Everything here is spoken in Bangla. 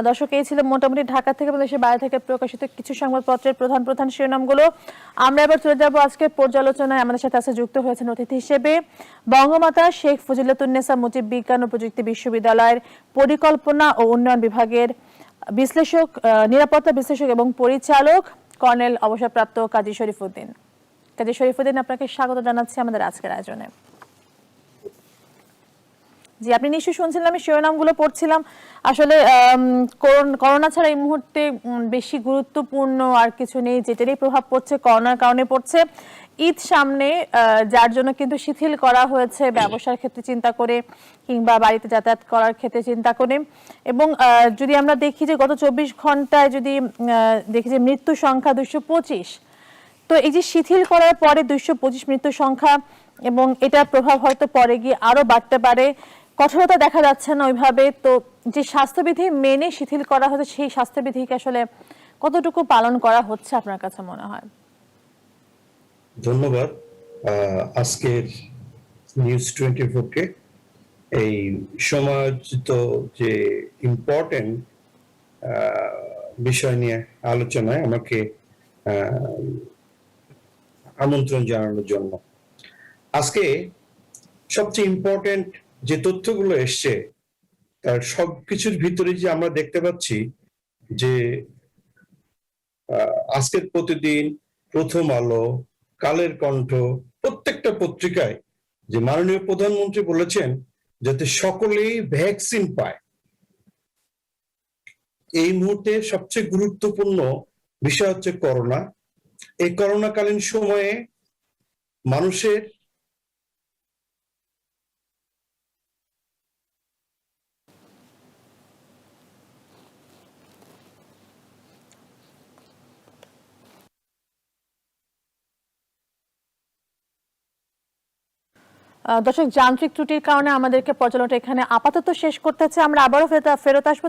দর্শক, এই ছিল মোটামুটি ঢাকা থেকে এবং দেশের বাইরে থেকে প্রকাশিত কিছু সংবাদপত্রের প্রধান প্রধান শিরোনামগুলো। আমরা এবার চলে যাব আজকে পর্যালোচনায়। আমাদের সাথে আছে যুক্ত হয়েছেন অতিথি হিসেবে বঙ্গমাতা শেখ ফজিলাতুন্নেসা মুজিব বিজ্ঞান ও প্রযুক্তি বিশ্ববিদ্যালয়ের পরিকল্পনা ও উন্নয়ন বিভাগের বিশ্লেষক, নিরাপত্তা বিশ্লেষক এবং পরিচালক কর্নেল অবসরপ্রাপ্ত কাজী শরীফুদ্দীন। কাজী শরীফুদ্দীন, আপনাকে স্বাগত জানাচ্ছি আমাদের আজকের আয়োজনে। জি, আপনি নিশ্চয়ই শুনছিলেন, আমি শিরোনামগুলো পড়ছিলাম। আসলে করোনা ছাড়া এই মুহূর্তে বেশি গুরুত্বপূর্ণ আর কিছু নেই। যেটারই প্রভাব পড়ছে করোনার কারণে পড়ছে। ঈদ সামনে, যার জন্য কিন্তু শিথিল করা হয়েছে ব্যবসার ক্ষেত্রে চিন্তা করে কিংবা বাড়িতে যাতায়াত করার ক্ষেত্রে চিন্তা করে। এবং যদি আমরা দেখি যে গত 24 ঘন্টায় যদি দেখি যে মৃত্যু সংখ্যা 225, তো এই যে শিথিল করার পরে 225 মৃত্যু সংখ্যা, এবং এটার প্রভাব হয়তো পরে গিয়ে আরো বাড়তে পারে। কঠোরতা দেখা যাচ্ছে না ওইভাবে। তো যে স্বাস্থ্যবিধি মেনে শিথিল করা হচ্ছে, সেই স্বাস্থ্যবিধিকে আসলে কতটুকু পালন করা হচ্ছে আপনার কাছে মনে হয়? ধন্যবাদ আজকের নিউজ 24 কে এই সমালোচিত যে ইম্পর্টেন্ট বিষয় নিয়ে আলোচনায় আমাকে আমন্ত্রণ জানানোর জন্য। আজকে সবচেয়ে ইম্পর্টেন্ট যে তথ্যগুলো এসছে তার সবকিছুর ভিতরে যে আমরা দেখতে পাচ্ছি যে আজকের প্রতিদিন, প্রথম আলো, কালের কণ্ঠ, প্রত্যেকটা পত্রিকায় যে মাননীয় প্রধানমন্ত্রী বলেছেন যাতে সকলেই ভ্যাকসিন পায়। এই মুহূর্তে সবচেয়ে গুরুত্বপূর্ণ বিষয় হচ্ছে করোনা। এই করোনাকালীন সময়ে মানুষের দর্শক, যান্ত্রিক ত্রুটির কারণে আমাদেরকে পর্যালোচনা এখানে আপাতত শেষ করতে হচ্ছে। আমরা আবারও ফেরত আসবো।